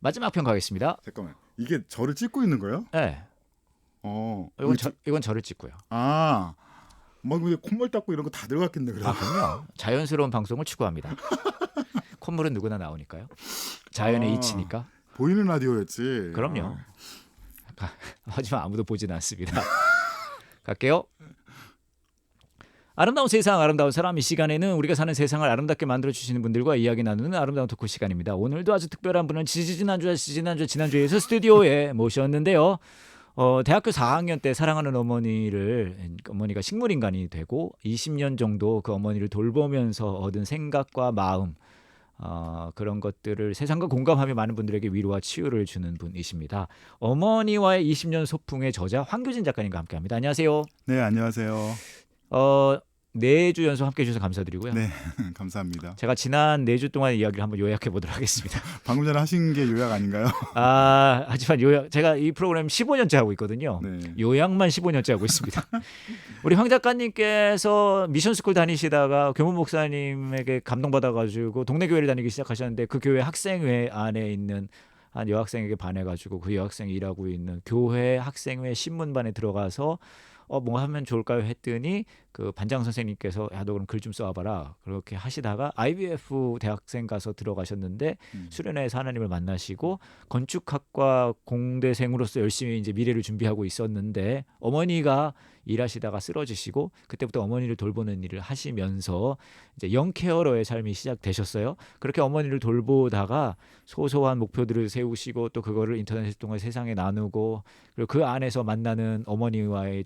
마지막 편 가겠습니다. 잠깐만. 이게 저를 찍고 있는 거예요? 네. 이건 저를 찍고요. 막 근데 콧물 닦고 이런 거 다 들어갔겠네. 그래. 그럼요. 자연스러운 방송을 추구합니다. 콧물은 누구나 나오니까요. 자연의 이치니까. 보이는 라디오였지. 그럼요. 하지만 아무도 보지는 않습니다. 갈게요. 아름다운 세상, 아름다운 사람. 이 시간에는 우리가 사는 세상을 아름답게 만들어주시는 분들과 이야기 나누는 아름다운 토크 시간입니다. 오늘도 아주 특별한 분을 지난주에서 스튜디오에 모셨는데요. 대학교 4학년 때 사랑하는 어머니가 식물인간이 되고 20년 정도 그 어머니를 돌보면서 얻은 생각과 마음, 그런 것들을 세상과 공감하며 많은 분들에게 위로와 치유를 주는 분이십니다. 어머니와의 20년 소풍의 저자 황교진 작가님과 함께합니다. 안녕하세요. 네, 안녕하세요. 4주 연속 함께해 주셔서 감사드리고요. 네, 감사합니다. 제가 지난 4주 동안의 이야기를 한번 요약해 보도록 하겠습니다. 방금 전에 하신 게 요약 아닌가요? 하지만 제가 이 프로그램 15년째 하고 있거든요. 네. 요약만 15년째 하고 있습니다. 우리 황 작가님께서 미션스쿨 다니시다가 교무 목사님에게 감동받아가지고 동네 교회를 다니기 시작하셨는데 그 교회 학생회 안에 있는 한 여학생에게 반해가지고 그 여학생이 일하고 있는 교회 학생회 신문반에 들어가서 뭐 하면 좋을까요 했더니 그 반장 선생님께서 야 너 그럼 글 좀 써와봐라 그렇게 하시다가 IBF 대학생 가서 들어가셨는데 수련회에서 하나님을 만나시고 건축학과 공대생으로서 열심히 이제 미래를 준비하고 있었는데 어머니가 일하시다가 쓰러지시고 그때부터 어머니를 돌보는 일을 하시면서 이제 영케어러의 삶이 시작되셨어요. 그렇게 어머니를 돌보다가 소소한 목표들을 세우시고 또 그거를 인터넷을 통해 세상에 나누고 그리고 그 안에서 만나는 어머니와의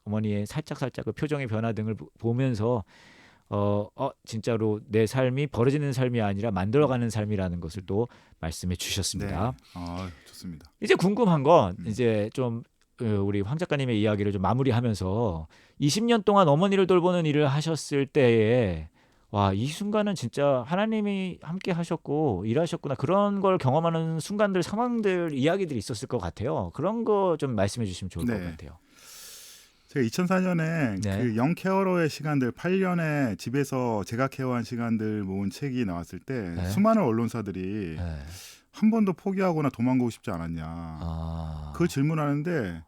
어머니의 살짝 그 표정의 변화 등을 보면서 진짜로 내 삶이 벌어지는 삶이 아니라 만들어가는 삶이라는 것을 또 말씀해 주셨습니다. 네. 좋습니다. 이제 궁금한 건 이제 좀 우리 황 작가님의 이야기를 좀 마무리하면서 20년 동안 어머니를 돌보는 일을 하셨을 때에 이 순간은 진짜 하나님이 함께 하셨고 일하셨구나 그런 걸 경험하는 순간들, 상황들, 이야기들이 있었을 것 같아요. 그런 거 좀 말씀해 주시면 좋을 것 같아요. 제가 2004년에 네. 그 영케어러의 시간들 8년에 집에서 제가 케어한 시간들 모은 책이 나왔을 때 수많은 언론사들이 한 번도 포기하거나 도망가고 싶지 않았냐. 그걸 질문하는데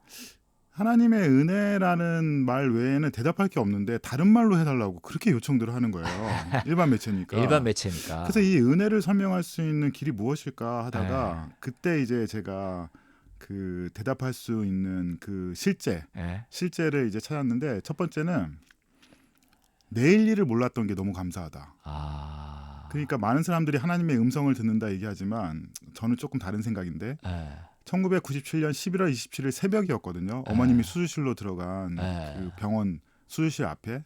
하나님의 은혜라는 말 외에는 대답할 게 없는데 다른 말로 해달라고 그렇게 요청들을 하는 거예요. 일반 매체니까. 그래서 이 은혜를 설명할 수 있는 길이 무엇일까 하다가 그때 이제 제가 그 대답할 수 있는 그 실제를 이제 찾았는데 첫 번째는 내일 일을 몰랐던 게 너무 감사하다. 그러니까 많은 사람들이 하나님의 음성을 듣는다 얘기하지만 저는 조금 다른 생각인데 1997년 11월 27일 새벽이었거든요. 어머님이 수술실로 들어간 그 병원 수술실 앞에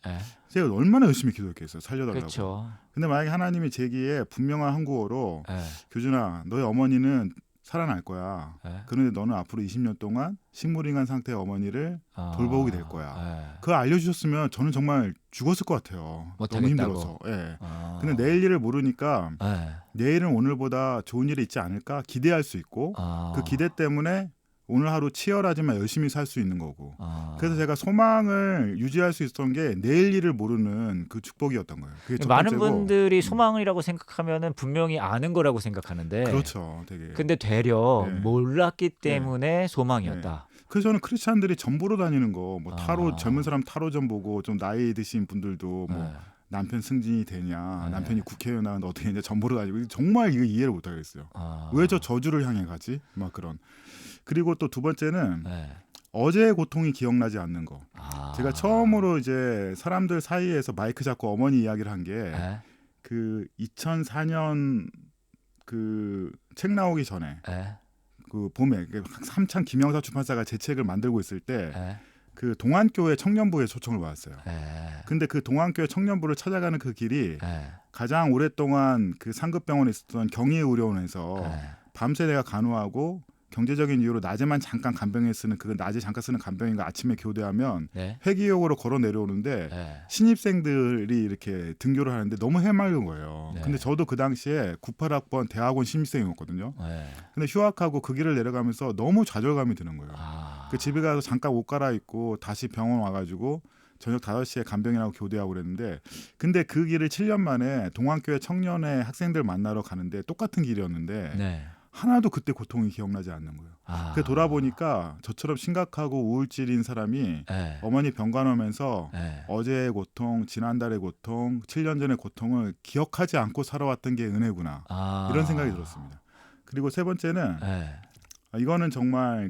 제가 얼마나 열심히 기도했겠어요. 살려달라고. 그렇죠. 근데 만약에 하나님이 제기에 분명한 한국어로 교준아 너의 어머니는 살아날 거야. 그런데 너는 앞으로 20년 동안 식물인간 상태의 어머니를 돌보게 될 거야. 그거 알려주셨으면 저는 정말 죽었을 것 같아요. 너무 힘들어서. 근데 내일 일을 모르니까 내일은 오늘보다 좋은 일이 있지 않을까 기대할 수 있고 그 기대 때문에 오늘 하루 치열하지만 열심히 살 수 있는 거고. 그래서 제가 소망을 유지할 수 있었던 게 내일 일을 모르는 그 축복이었던 거예요. 그게 첫 많은 번째고. 분들이 소망이라고 생각하면은 분명히 아는 거라고 생각하는데. 그렇죠. 되게. 근데 되려 몰랐기 때문에 소망이었다. 그래서 저는 크리스찬들이 전 보러 다니는 거, 뭐 타로 젊은 사람 타로점 보고 좀 나이 드신 분들도 뭐 남편 승진이 되냐, 남편이 국회의원 나왔는데 어떻게 했냐, 전 보러 다니고 정말 이거 이해를 못 하겠어요. 왜 저 저주를 향해 가지? 막 그런. 그리고 또 두 번째는 어제의 고통이 기억나지 않는 거. 제가 처음으로 이제 사람들 사이에서 마이크 잡고 어머니 이야기를 한 게 그 2004년 그 책 나오기 전에 그 봄에 삼창 김영사 출판사가 제 책을 만들고 있을 때 그 동안교회 청년부에 초청을 받았어요. 근데 그 동안교회 청년부를 찾아가는 그 길이 가장 오랫동안 그 상급병원에 있었던 경희의료원에서 밤새 내가 간호하고 경제적인 이유로 낮에만 잠깐 간병에 쓰는 그 낮에 잠깐 쓰는 간병인가 아침에 교대하면 회기역으로 걸어 내려오는데 신입생들이 이렇게 등교를 하는데 너무 해맑은 거예요. 근데 저도 그 당시에 98학번 대학원 신입생이었거든요. 근데 휴학하고 그 길을 내려가면서 너무 좌절감이 드는 거예요. 그 집에 가서 잠깐 옷 갈아입고 다시 병원 와가지고 저녁 5시에 간병인하고 교대하고 그랬는데 근데 그 길을 7년 만에 동안교회 청년회 학생들 만나러 가는데 똑같은 길이었는데 하나도 그때 고통이 기억나지 않는 거예요. 그 돌아보니까 저처럼 심각하고 우울질인 사람이 네. 어머니 병간 오면서 네. 어제의 고통, 지난달의 고통, 7년 전의 고통을 기억하지 않고 살아왔던 게 은혜구나. 이런 생각이 들었습니다. 그리고 세 번째는 네. 이거는 정말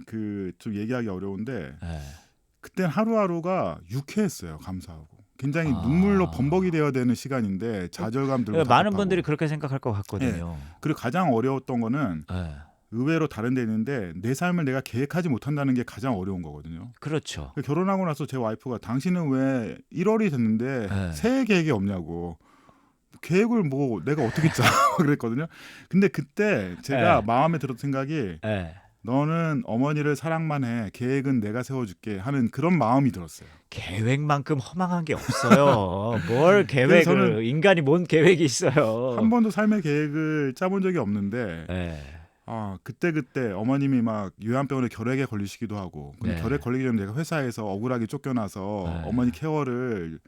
좀 얘기하기 어려운데 네. 그때 하루하루가 유쾌했어요. 감사하고. 굉장히 눈물로 범벅이 되어야 되는 시간인데 좌절감 들고 많은 답답하고. 분들이 그렇게 생각할 것 같거든요. 그리고 가장 어려웠던 거는 네. 의외로 다른 데 있는데 내 삶을 내가 계획하지 못한다는 게 가장 어려운 거거든요. 그렇죠. 결혼하고 나서 제 와이프가 당신은 왜 1월이 됐는데 네. 새해 계획이 없냐고. 계획을 뭐 내가 어떻게 짜 그랬거든요. 근데 그때 제가 네. 마음에 들었던 생각이 네. 너는 어머니를 사랑만 해. 계획은 내가 세워줄게 하는 그런 마음이 들었어요. 계획만큼 허망한 게 없어요. 뭘 계획을 저는 인간이 뭔 계획이 있어요. 한 번도 삶의 계획을 짜본 적이 없는데 네. 그때 어머님이 막 요양병원에 결핵에 걸리시기도 하고 근데 네. 결핵 걸리기 전에 내가 회사에서 억울하게 쫓겨나서 네. 어머니 케어를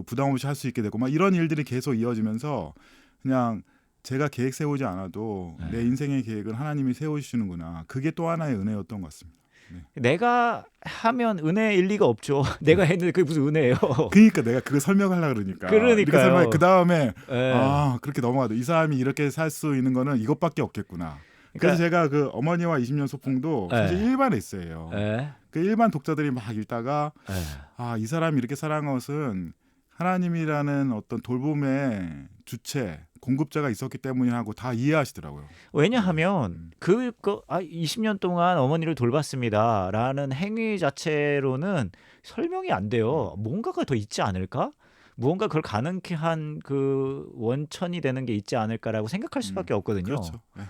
부담 없이 할 수 있게 되고 막 이런 일들이 계속 이어지면서 그냥 제가 계획 세우지 않아도 네. 내 인생의 계획은 하나님이 세워주시는구나. 그게 또 하나의 은혜였던 것 같습니다. 네. 내가 하면 은혜일 리가 없죠. 내가 했는데 그게 무슨 은혜예요. 그러니까 내가 그거 설명하려고 그러니까. 그러니까요. 그 다음에 네. 그렇게 넘어가도 이 사람이 이렇게 살 수 있는 거는 이것밖에 없겠구나. 그래서 제가 어머니와 20년 소풍도 사실 네. 일반 에세이예요. 네. 그 일반 독자들이 막 읽다가 네. 이 사람이 이렇게 살아간 것은 하나님이라는 어떤 돌봄의 주체, 공급자가 있었기 때문이라고 다 이해하시더라고요. 왜냐하면 20년 동안 어머니를 돌봤습니다라는 행위 자체로는 설명이 안 돼요. 뭔가가 더 있지 않을까? 무언가 그걸 가능케 한 그 원천이 되는 게 있지 않을까라고 생각할 수밖에 없거든요. 그렇죠. 네.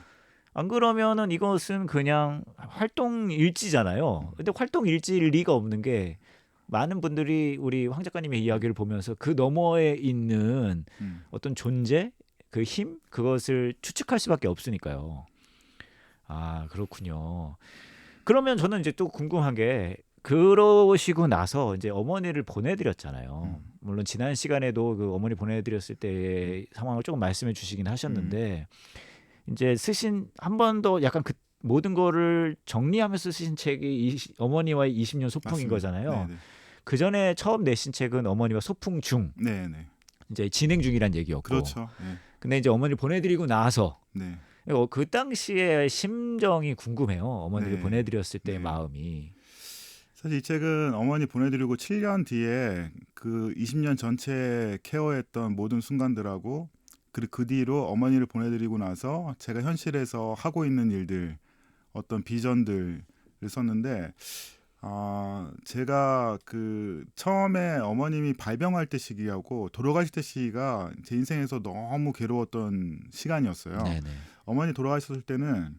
안 그러면은 이것은 그냥 활동 일지잖아요. 근데 활동 일지일 리가 없는 게 많은 분들이 우리 황 작가님의 이야기를 보면서 그 너머에 있는 어떤 존재, 그 힘, 그것을 추측할 수밖에 없으니까요. 그렇군요. 그러면 저는 이제 또 궁금한 게 그러시고 나서 이제 어머니를 보내드렸잖아요. 물론 지난 시간에도 그 어머니 보내드렸을 때의 상황을 조금 말씀해 주시긴 하셨는데 이제 쓰신 한 번 더 약간 그 모든 거를 정리하면서 쓰신 책이 어머니와의 20년 소풍인 맞습니다. 거잖아요. 네네. 그 전에 처음 내신 책은 어머니와 소풍 중, 네네. 이제 진행 중이란 얘기였고. 그렇죠. 네. 근데 이제 어머니 보내드리고 나서 네. 그 당시의 심정이 궁금해요. 어머니를 네. 보내드렸을 때의 네. 마음이. 사실 이 책은 어머니 보내드리고 7년 뒤에 그 20년 전체 케어했던 모든 순간들하고 그리고 그 뒤로 어머니를 보내드리고 나서 제가 현실에서 하고 있는 일들, 어떤 비전들을 썼는데 제가 처음에 어머님이 발병할 때 시기하고 돌아가실 때 시기가 제 인생에서 너무 괴로웠던 시간이었어요. 네네. 어머니 돌아가셨을 때는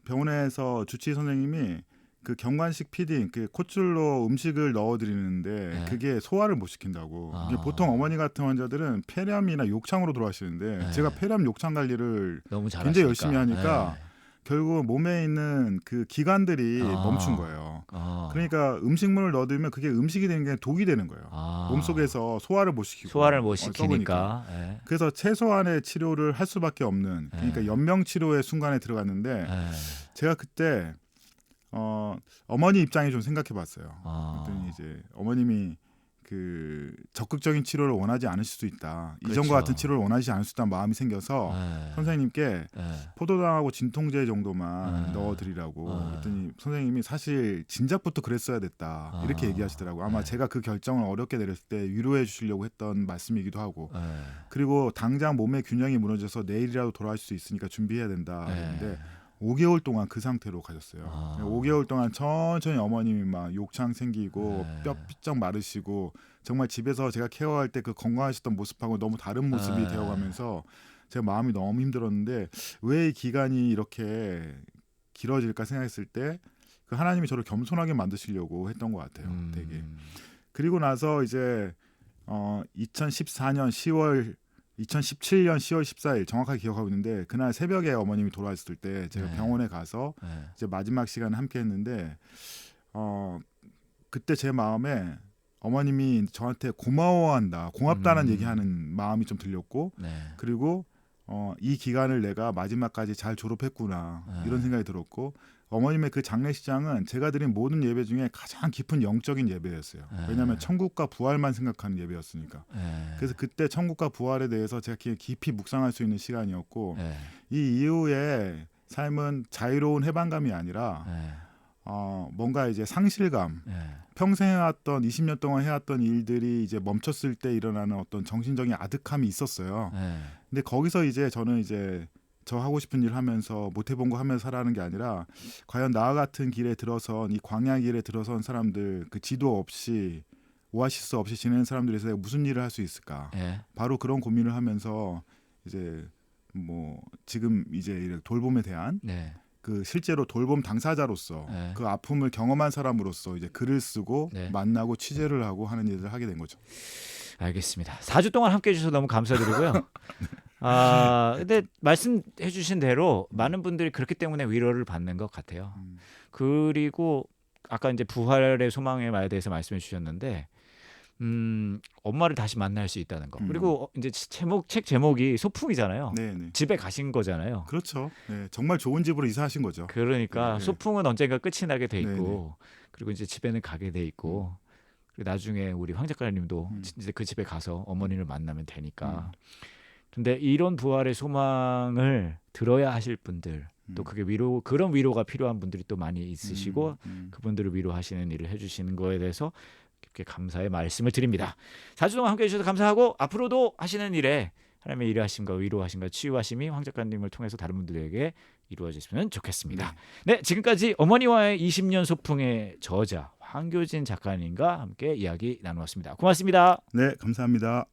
병원에서 주치의 선생님이 그 경관식 피딩, 콧줄로 음식을 넣어드리는데 그게 소화를 못 시킨다고. 이게 보통 어머니 같은 환자들은 폐렴이나 욕창으로 돌아가시는데 제가 폐렴 욕창 관리를 너무 굉장히 열심히 하니까 네. 결국 몸에 있는 그 기관들이 멈춘 거예요. 그러니까 음식물을 넣어두면 그게 음식이 되는 게 독이 되는 거예요. 몸속에서 소화를 못 시키고. 소화를 못 시키니까. 네. 그래서 최소한의 치료를 할 수밖에 없는, 그러니까 연명 치료의 순간에 들어갔는데 제가 그때 어머니 입장에 좀 생각해봤어요. 그랬더니 이제 어머님이 적극적인 치료를 원하지 않으실 수 있다. 그렇죠. 이전과 같은 치료를 원하지 않을 수 있다는 마음이 생겨서 선생님께 포도당하고 진통제 정도만 넣어드리라고. 그랬더니 선생님이 사실 진작부터 그랬어야 됐다. 이렇게 얘기하시더라고요. 아마 제가 그 결정을 어렵게 내렸을 때 위로해 주시려고 했던 말씀이기도 하고. 그리고 당장 몸의 균형이 무너져서 내일이라도 돌아갈 수 있으니까 준비해야 된다. 그런데 5개월 동안 그 상태로 가셨어요. 5개월 동안 천천히 어머님이 막 욕창 생기고 뼈 삐쩍 마르시고 정말 집에서 제가 케어할 때 그 건강하셨던 모습하고 너무 다른 모습이 되어가면서 제가 마음이 너무 힘들었는데 왜 이 기간이 이렇게 길어질까 생각했을 때 그 하나님이 저를 겸손하게 만드시려고 했던 것 같아요. 되게. 그리고 나서 이제 2014년 10월 14일 정확하게 기억하고 있는데 그날 새벽에 어머님이 돌아왔을 때 제가 병원에 가서 이제 마지막 시간을 함께 했는데 그때 제 마음에 어머님이 저한테 고맙다는 얘기하는 마음이 좀 들렸고 그리고 이 기간을 내가 마지막까지 잘 졸업했구나 이런 생각이 들었고 어머님의 그 장례식장은 제가 드린 모든 예배 중에 가장 깊은 영적인 예배였어요. 왜냐하면 천국과 부활만 생각하는 예배였으니까. 그래서 그때 천국과 부활에 대해서 제가 깊이 묵상할 수 있는 시간이었고 이 이후에 삶은 자유로운 해방감이 아니라 뭔가 이제 상실감, 평생 해왔던 20년 동안 해왔던 일들이 이제 멈췄을 때 일어나는 어떤 정신적인 아득함이 있었어요. 근데 거기서 이제 저는 이제 저 하고 싶은 일 하면서 못 해본 거 하면서 살아가는 게 아니라 과연 나와 같은 길에 들어선 이 광야 길에 들어선 사람들 그 지도 없이 오아시스 없이 지내는 사람들에서 내가 무슨 일을 할 수 있을까? 바로 그런 고민을 하면서 이제 뭐 지금 이제 돌봄에 대한 그 실제로 돌봄 당사자로서 그 아픔을 경험한 사람으로서 이제 글을 쓰고 만나고 취재를 하고 하는 일을 하게 된 거죠. 알겠습니다. 4주 동안 함께해 주셔서 너무 감사드리고요. 근데 말씀해 주신 대로 많은 분들이 그렇기 때문에 위로를 받는 것 같아요. 그리고 아까 이제 부활의 소망에 대해서 말씀해 주셨는데 엄마를 다시 만날 수 있다는 거. 그리고 이제 책 제목이 소풍이잖아요. 네네. 집에 가신 거잖아요. 그렇죠. 네, 정말 좋은 집으로 이사하신 거죠. 그러니까 소풍은 언젠가 끝이 나게 돼 있고 네네. 그리고 이제 집에는 가게 돼 있고 그리고 나중에 우리 황 작가님도 이제 그 집에 가서 어머니를 만나면 되니까. 근데 이런 부활의 소망을 들어야 하실 분들 또 그게 그런 위로가 필요한 분들이 또 많이 있으시고 그분들을 위로하시는 일을 해주시는 거에 대해서 깊게 감사의 말씀을 드립니다. 4주 동안 함께해 주셔서 감사하고 앞으로도 하시는 일에 하나님의 일하심과 위로하심과 치유하심이 황 작가님을 통해서 다른 분들에게 이루어졌으면 좋겠습니다. 네, 지금까지 어머니와의 20년 소풍의 저자 황교진 작가님과 함께 이야기 나누었습니다. 고맙습니다. 네, 감사합니다.